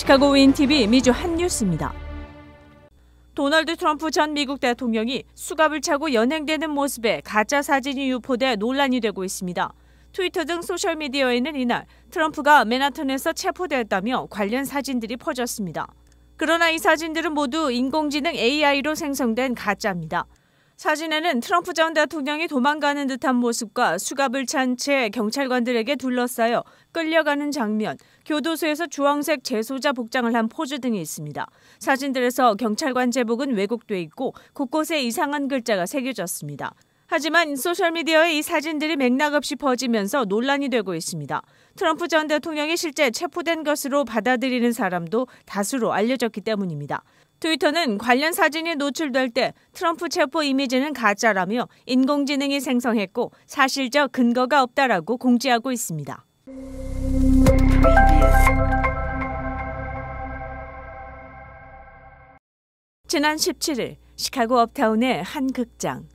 시카고 윈TV 미주 핫뉴스입니다. 도널드 트럼프 전 미국 대통령이 수갑을 차고 연행되는 모습에 가짜 사진이 유포돼 논란이 되고 있습니다. 트위터 등 소셜미디어에는 이날 트럼프가 맨하탄에서 체포됐다며 관련 사진들이 퍼졌습니다. 그러나 이 사진들은 모두 인공지능 AI로 생성된 가짜입니다. 사진에는 트럼프 전 대통령이 도망가는 듯한 모습과 수갑을 찬 채 경찰관들에게 둘러싸여 끌려가는 장면, 교도소에서 주황색 재소자 복장을 한 포즈 등이 있습니다. 사진들에서 경찰관 제복은 왜곡돼 있고 곳곳에 이상한 글자가 새겨졌습니다. 하지만 소셜미디어에 이 사진들이 맥락 없이 퍼지면서 논란이 되고 있습니다. 트럼프 전 대통령이 실제 체포된 것으로 받아들이는 사람도 다수로 알려졌기 때문입니다. 트위터는 관련 사진이 노출될 때 트럼프 체포 이미지는 가짜라며 인공지능이 생성했고 사실적 근거가 없다라고 공지하고 있습니다. 지난 17일 시카고 업타운의 한 극장.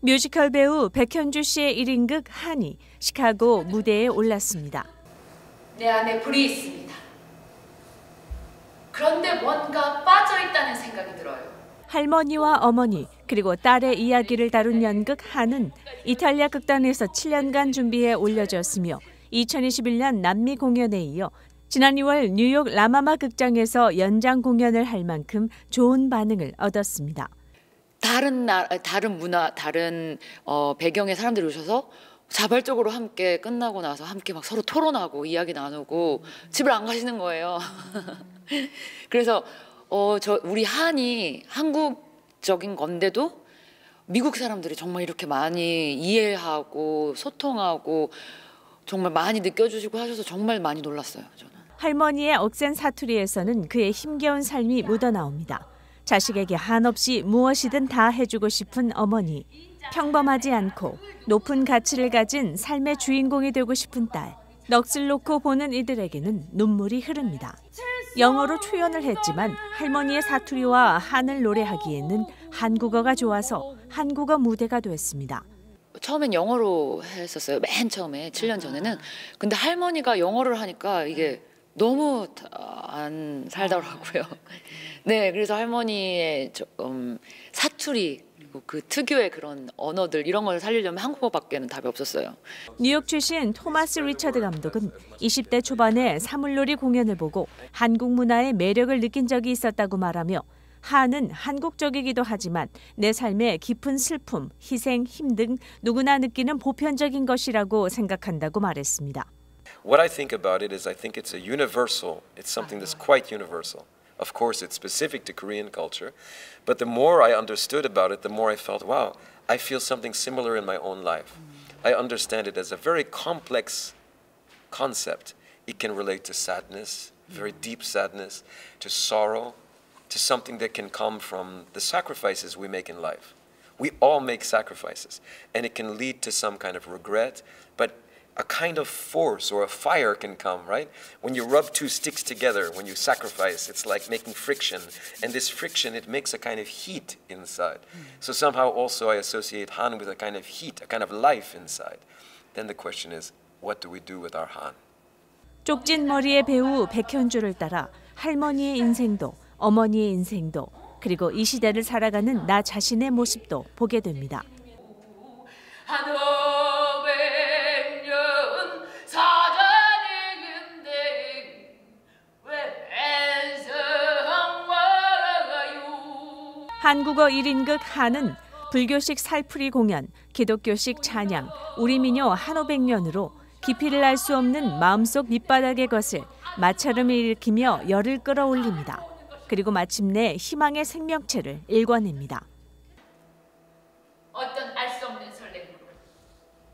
뮤지컬 배우 백현주 씨의 1인극 한이 시카고 무대에 올랐습니다. 내 안에 불이 있습니다. 그런데 뭔가 빠져있다는 생각이 들어요. 할머니와 어머니 그리고 딸의 이야기를 다룬 연극 한은 이탈리아 극단에서 7년간 준비해 올려졌으며 2021년 남미 공연에 이어 지난 2월 뉴욕 라마마 극장에서 연장 공연을 할 만큼 좋은 반응을 얻었습니다. 다른 문화, 다른 배경의 사람들이 오셔서 자발적으로 함께 끝나고 나서 함께 막 서로 토론하고 이야기 나누고 집을 안 가시는 거예요. 그래서 우리 한이 한국적인 건데도 미국 사람들이 정말 이렇게 많이 이해하고 소통하고 정말 많이 느껴주시고 하셔서 정말 많이 놀랐어요, 저는. 할머니의 억센 사투리에서는 그의 힘겨운 삶이 묻어나옵니다. 자식에게 한없이 무엇이든 다 해주고 싶은 어머니, 평범하지 않고 높은 가치를 가진 삶의 주인공이 되고 싶은 딸, 넋을 놓고 보는 이들에게는 눈물이 흐릅니다. 영어로 초연을 했지만 할머니의 사투리와 한을 노래하기에는 한국어가 좋아서 한국어 무대가 됐습니다. 처음엔 영어로 했었어요. 맨 처음에 7년 전에는. 근데 할머니가 영어를 하니까 이게 너무 안 살더라고요. 네, 그래서 할머니의 사투리 그리고 그 특유의 그런 언어들 이런 걸 살리려면 한국어밖에는 답이 없었어요. 뉴욕 출신 토마스 리처드 감독은 20대 초반에 사물놀이 공연을 보고 한국 문화의 매력을 느낀 적이 있었다고 말하며 한은 한국적이기도 하지만 내 삶의 깊은 슬픔, 희생, 힘 등 누구나 느끼는 보편적인 것이라고 생각한다고 말했습니다. What I think about it is I think it's a universal, it's something that's quite universal. Of course, it's specific to Korean culture, but the more I understood about it, the more I felt, wow, I feel something similar in my own life. I understand it as a very complex concept. It can relate to sadness, very deep sadness, to sorrow, to something that can come from the sacrifices we make in life. We all make sacrifices, and it can lead to some kind of regret, but a kind of force or a fire can come, right? When you rub two sticks together, when you sacrifice, it's like making friction. And this friction, it makes a kind of heat inside. So somehow also I associate Han with a kind of heat, a kind of life inside. Then the question is, what do we do with our Han? 쪽진 머리의 배우 백현주를 따라 할머니의 인생도 어머니의 인생도 그리고 이 시대를 살아가는 나 자신의 모습도 보게 됩니다. 한국어 1인극 한은 불교식 살풀이 공연, 기독교식 찬양, 우리 민요 한오백년으로 깊이를 알 수 없는 마음속 밑바닥의 것을 마찰음을 일으키며 열을 끌어올립니다. 그리고 마침내 희망의 생명체를 일궈냅니다. 어떤 알 수 없는 설렘으로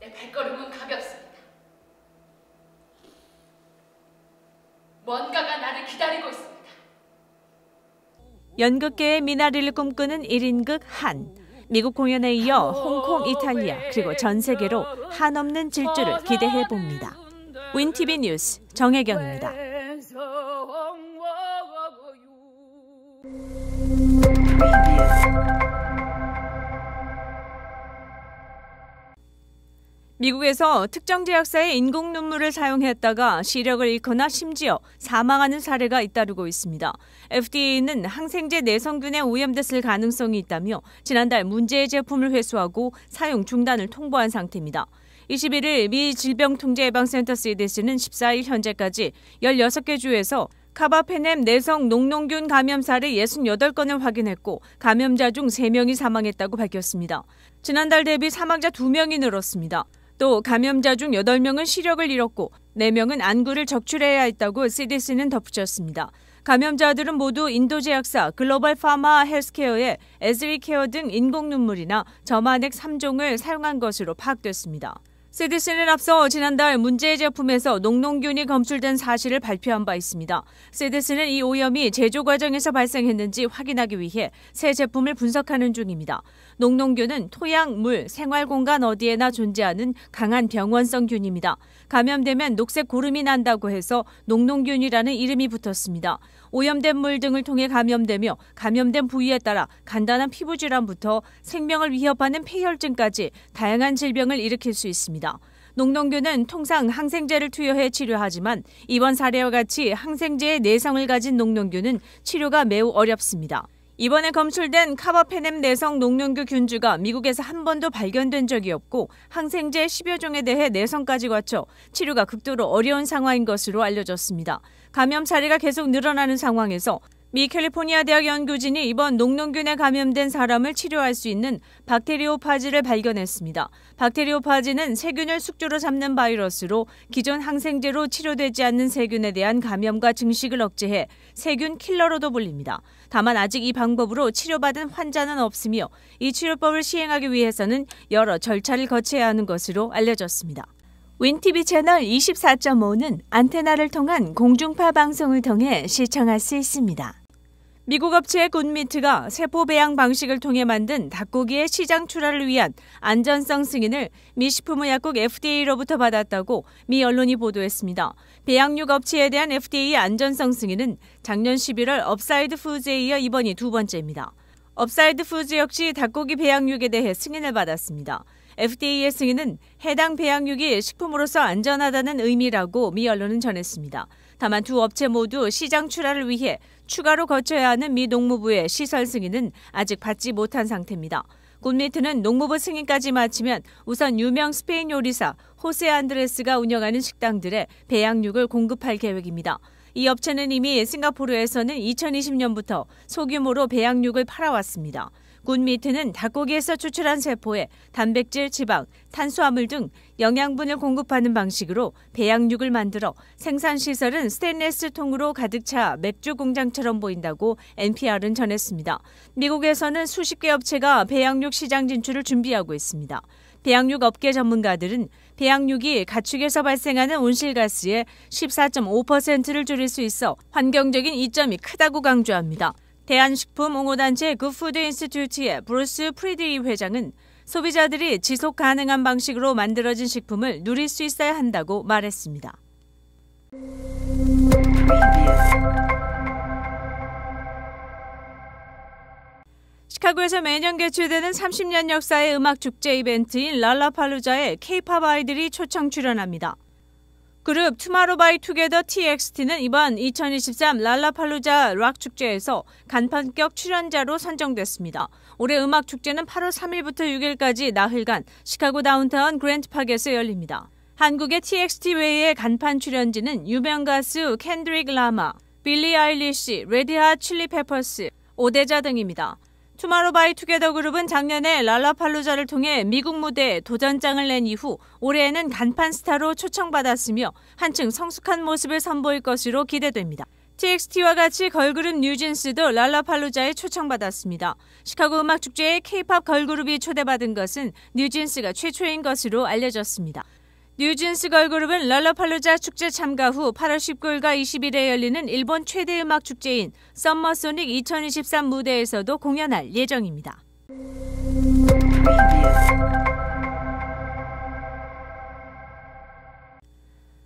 내 발걸음은 가볍습니다. 뭔가가 나를 기다리고 있습니다. 연극계의 미나리를 꿈꾸는 1인극 한. 미국 공연에 이어 홍콩, 이탈리아 그리고 전 세계로 한없는 질주를 기대해 봅니다. 윈TV 뉴스 정혜경입니다. 미국에서 특정 제약사의 인공 눈물을 사용했다가 시력을 잃거나 심지어 사망하는 사례가 잇따르고 있습니다. FDA는 항생제 내성균에 오염됐을 가능성이 있다며 지난달 문제의 제품을 회수하고 사용 중단을 통보한 상태입니다. 21일 미 질병통제예방센터 CDC는 14일 현재까지 16개 주에서 카바페넴 내성 녹농균 감염 사례 68건을 확인했고 감염자 중 3명이 사망했다고 밝혔습니다. 지난달 대비 사망자 2명이 늘었습니다. 또 감염자 중 8명은 시력을 잃었고 4명은 안구를 적출해야 했다고 CDC는 덧붙였습니다. 감염자들은 모두 인도 제약사 글로벌 파마 헬스케어의 에즈리케어 등 인공 눈물이나 점화넥 3종을 사용한 것으로 파악됐습니다. CDC는 앞서 지난달 문제의 제품에서 녹농균이 검출된 사실을 발표한 바 있습니다. CDC는 이 오염이 제조 과정에서 발생했는지 확인하기 위해 새 제품을 분석하는 중입니다. 녹농균은 토양, 물, 생활 공간 어디에나 존재하는 강한 병원성균입니다. 감염되면 녹색 고름이 난다고 해서 녹농균이라는 이름이 붙었습니다. 오염된 물 등을 통해 감염되며 감염된 부위에 따라 간단한 피부 질환부터 생명을 위협하는 폐혈증까지 다양한 질병을 일으킬 수 있습니다. 녹농균은 통상 항생제를 투여해 치료하지만 이번 사례와 같이 항생제의 내성을 가진 녹농균은 치료가 매우 어렵습니다. 이번에 검출된 카바페넴 내성 녹농균 균주가 미국에서 한 번도 발견된 적이 없고 항생제 10여 종에 대해 내성까지 거쳐 치료가 극도로 어려운 상황인 것으로 알려졌습니다. 감염 사례가 계속 늘어나는 상황에서 미 캘리포니아 대학 연구진이 이번 녹농균에 감염된 사람을 치료할 수 있는 박테리오파지를 발견했습니다. 박테리오파지는 세균을 숙주로 잡는 바이러스로 기존 항생제로 치료되지 않는 세균에 대한 감염과 증식을 억제해 세균 킬러로도 불립니다. 다만 아직 이 방법으로 치료받은 환자는 없으며 이 치료법을 시행하기 위해서는 여러 절차를 거쳐야 하는 것으로 알려졌습니다. 윈TV 채널 24.5는 안테나를 통한 공중파 방송을 통해 시청할 수 있습니다. 미국 업체 굿미트가 세포 배양 방식을 통해 만든 닭고기의 시장 출하를 위한 안전성 승인을 미 식품의약국 FDA로부터 받았다고 미 언론이 보도했습니다. 배양육 업체에 대한 FDA 안전성 승인은 작년 11월 업사이드 푸즈에 이어 이번이 두 번째입니다. 업사이드 푸즈 역시 닭고기 배양육에 대해 승인을 받았습니다. FDA의 승인은 해당 배양육이 식품으로서 안전하다는 의미라고 미 언론은 전했습니다. 다만 두 업체 모두 시장 출하를 위해 추가로 거쳐야 하는 미 농무부의 시설 승인은 아직 받지 못한 상태입니다. 굿미트는 농무부 승인까지 마치면 우선 유명 스페인 요리사 호세 안드레스가 운영하는 식당들에 배양육을 공급할 계획입니다. 이 업체는 이미 싱가포르에서는 2020년부터 소규모로 배양육을 팔아왔습니다. 굿미트는 닭고기에서 추출한 세포에 단백질, 지방, 탄수화물 등 영양분을 공급하는 방식으로 배양육을 만들어 생산시설은 스테인리스 통으로 가득 차 맥주 공장처럼 보인다고 NPR은 전했습니다. 미국에서는 수십 개 업체가 배양육 시장 진출을 준비하고 있습니다. 배양육 업계 전문가들은 배양육이 가축에서 발생하는 온실가스의 14.5%를 줄일 수 있어 환경적인 이점이 크다고 강조합니다. 대한식품옹호단체 굿푸드 인스티튜트의 브루스 프리드리 회장은 소비자들이 지속 가능한 방식으로 만들어진 식품을 누릴 수 있어야 한다고 말했습니다. 시카고에서 매년 개최되는 30년 역사의 음악 축제 이벤트인 랄라팔루자에 K-팝 아이들이 초청 출연합니다. 그룹 투마로우바이투게더 TXT는 이번 2023 랄라팔루자 락 축제에서 간판격 출연자로 선정됐습니다. 올해 음악 축제는 8월 3일부터 6일까지 나흘간 시카고 다운타운 그랜트팍에서 열립니다. 한국의 TXT 외의 간판 출연진은 유명 가수 켄드릭 라마, 빌리 아일리시, 레드핫 칠리 페퍼스, 오데자 등입니다. 투마로우바이투게더 그룹은 작년에 랄라팔루자를 통해 미국 무대에 도전장을 낸 이후 올해에는 간판 스타로 초청받았으며 한층 성숙한 모습을 선보일 것으로 기대됩니다. TXT와 같이 걸그룹 뉴진스도 랄라팔루자에 초청받았습니다. 시카고 음악축제에 K-팝 걸그룹이 초대받은 것은 뉴진스가 최초인 것으로 알려졌습니다. 뉴진스 걸그룹은 랄라팔루자 축제 참가 후 8월 19일과 20일에 열리는 일본 최대 음악 축제인 썸머소닉 2023 무대에서도 공연할 예정입니다.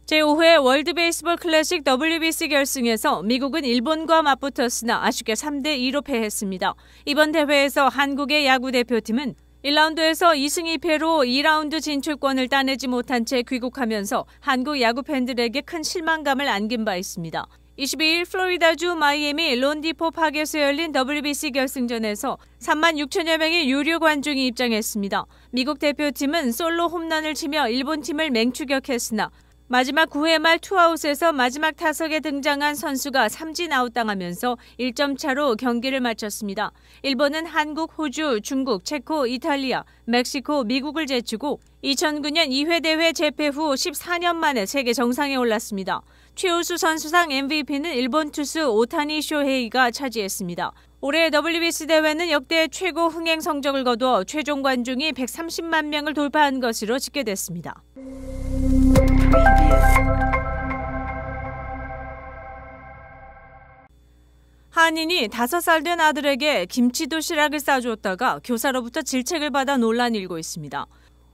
제5회 월드 베이스볼 클래식 WBC 결승에서 미국은 일본과 맞붙었으나 아쉽게 3대2로 패했습니다. 이번 대회에서 한국의 야구 대표팀은 1라운드에서 2승 2패로 2라운드 진출권을 따내지 못한 채 귀국하면서 한국 야구 팬들에게 큰 실망감을 안긴 바 있습니다. 22일 플로리다주 마이애미 론디포 파크에서 열린 WBC 결승전에서 3만 6천여 명의 유료 관중이 입장했습니다. 미국 대표팀은 솔로 홈런을 치며 일본 팀을 맹추격했으나 마지막 9회 말 투아웃에서 마지막 타석에 등장한 선수가 삼진 아웃당하면서 1점 차로 경기를 마쳤습니다. 일본은 한국, 호주, 중국, 체코, 이탈리아, 멕시코, 미국을 제치고 2009년 2회 대회 재패 후 14년 만에 세계 정상에 올랐습니다. 최우수 선수상 MVP는 일본 투수 오타니 쇼헤이가 차지했습니다. 올해 WBC 대회는 역대 최고 흥행 성적을 거두어 최종 관중이 130만 명을 돌파한 것으로 집계됐습니다. 한인이 5살 된 아들에게 김치 도시락을 싸주었다가 교사로부터 질책을 받아 논란이 일고 있습니다.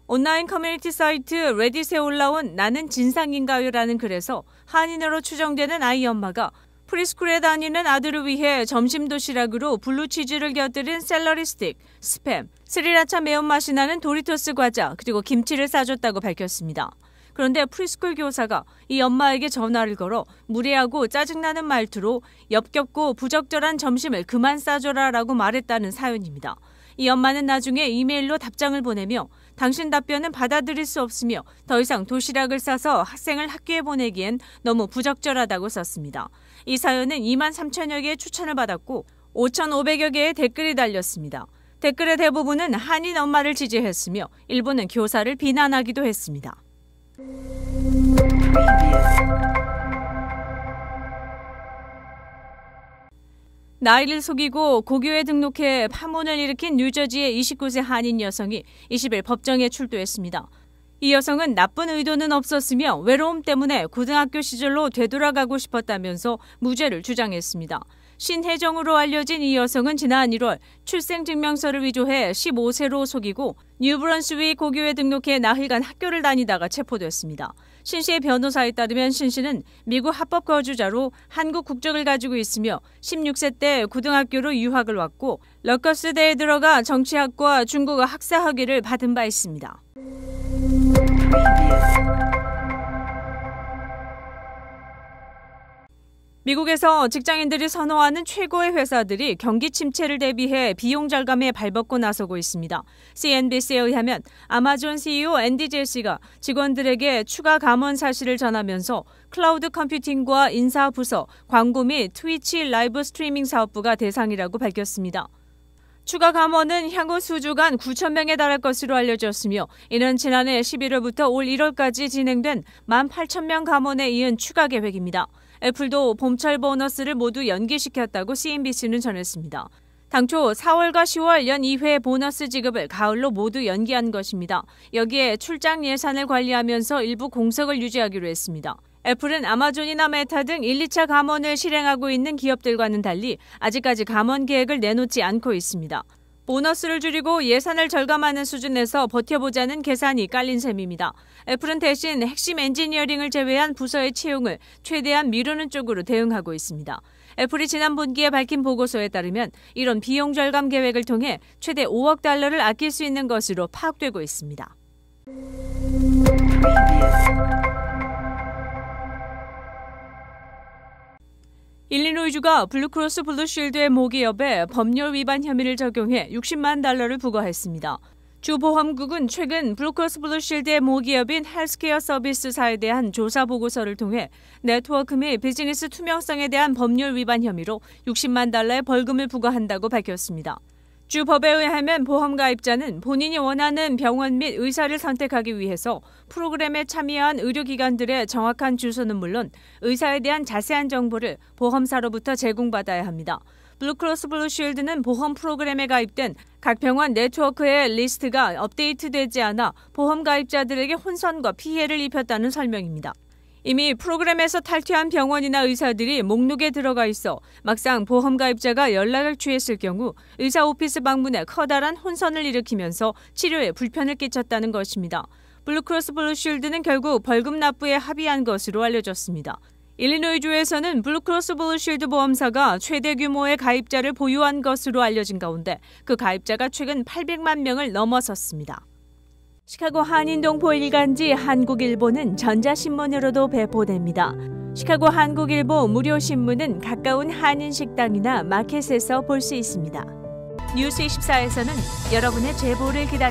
온라인 커뮤니티 사이트 레딧에 올라온 나는 진상인가요라는 글에서 한인으로 추정되는 아이 엄마가 프리스쿨에 다니는 아들을 위해 점심 도시락으로 블루치즈를 곁들인 샐러리 스틱, 스팸, 스리라차 매운맛이 나는 도리토스 과자, 그리고 김치를 싸줬다고 밝혔습니다. 그런데 프리스쿨 교사가 이 엄마에게 전화를 걸어 무례하고 짜증나는 말투로 역겹고 부적절한 점심을 그만 싸줘라라고 말했다는 사연입니다. 이 엄마는 나중에 이메일로 답장을 보내며 당신 답변은 받아들일 수 없으며 더 이상 도시락을 싸서 학생을 학교에 보내기엔 너무 부적절하다고 썼습니다. 이 사연은 2만 3천여 개의 추천을 받았고 5,500여 개의 댓글이 달렸습니다. 댓글의 대부분은 한인 엄마를 지지했으며 일부는 교사를 비난하기도 했습니다. 나이를 속이고 고교에 등록해 파문을 일으킨 뉴저지의 29세 한인 여성이 20일 법정에 출두했습니다. 이 여성은 나쁜 의도는 없었으며 외로움 때문에 고등학교 시절로 되돌아가고 싶었다면서 무죄를 주장했습니다. 신혜정으로 알려진 이 여성은 지난 1월 출생증명서를 위조해 15세로 속이고 뉴브런스윅 고교에 등록해 나흘간 학교를 다니다가 체포됐습니다. 신 씨의 변호사에 따르면 신 씨는 미국 합법 거주자로 한국 국적을 가지고 있으며 16세 때 고등학교로 유학을 왔고 러커스대에 들어가 정치학과 중국어 학사 학위를 받은 바 있습니다. 미국에서 직장인들이 선호하는 최고의 회사들이 경기 침체를 대비해 비용 절감에 발벗고 나서고 있습니다. CNBC에 의하면 아마존 CEO 앤디 제시가 직원들에게 추가 감원 사실을 전하면서 클라우드 컴퓨팅과 인사 부서, 광고 및 트위치 라이브 스트리밍 사업부가 대상이라고 밝혔습니다. 추가 감원은 향후 수주간 9천 명에 달할 것으로 알려졌으며 이는 지난해 11월부터 올 1월까지 진행된 18,000명 감원에 이은 추가 계획입니다. 애플도 봄철 보너스를 모두 연기시켰다고 CNBC는 전했습니다. 당초 4월과 10월 연 2회 보너스 지급을 가을로 모두 연기한 것입니다. 여기에 출장 예산을 관리하면서 일부 공석을 유지하기로 했습니다. 애플은 아마존이나 메타 등 1, 2차 감원을 실행하고 있는 기업들과는 달리 아직까지 감원 계획을 내놓지 않고 있습니다. 보너스를 줄이고 예산을 절감하는 수준에서 버텨보자는 계산이 깔린 셈입니다. 애플은 대신 핵심 엔지니어링을 제외한 부서의 채용을 최대한 미루는 쪽으로 대응하고 있습니다. 애플이 지난 분기에 밝힌 보고서에 따르면 이런 비용 절감 계획을 통해 최대 5억 달러를 아낄 수 있는 것으로 파악되고 있습니다. 일리노이주가 블루크로스 블루쉴드의 모기업에 법률 위반 혐의를 적용해 60만 달러를 부과했습니다. 주 보험국은 최근 블루크로스 블루쉴드의 모기업인 헬스케어 서비스사에 대한 조사 보고서를 통해 네트워크 및 비즈니스 투명성에 대한 법률 위반 혐의로 60만 달러의 벌금을 부과한다고 밝혔습니다. 주 법에 의하면 보험 가입자는 본인이 원하는 병원 및 의사를 선택하기 위해서 프로그램에 참여한 의료기관들의 정확한 주소는 물론 의사에 대한 자세한 정보를 보험사로부터 제공받아야 합니다. 블루크로스 블루쉴드는 보험 프로그램에 가입된 각 병원 네트워크의 리스트가 업데이트되지 않아 보험 가입자들에게 혼선과 피해를 입혔다는 설명입니다. 이미 프로그램에서 탈퇴한 병원이나 의사들이 목록에 들어가 있어 막상 보험 가입자가 연락을 취했을 경우 의사 오피스 방문에 커다란 혼선을 일으키면서 치료에 불편을 끼쳤다는 것입니다. 블루크로스 블루쉴드는 결국 벌금 납부에 합의한 것으로 알려졌습니다. 일리노이주에서는 블루크로스 블루쉴드 보험사가 최대 규모의 가입자를 보유한 것으로 알려진 가운데 그 가입자가 최근 800만 명을 넘어섰습니다. 시카고 한인동포 일간지 한국일보는 전자신문으로도 배포됩니다. 시카고 한국일보 무료신문은 가까운 한인식당이나 마켓에서 볼 수 있습니다. 뉴스24에서는 여러분의 제보를 기다립니다.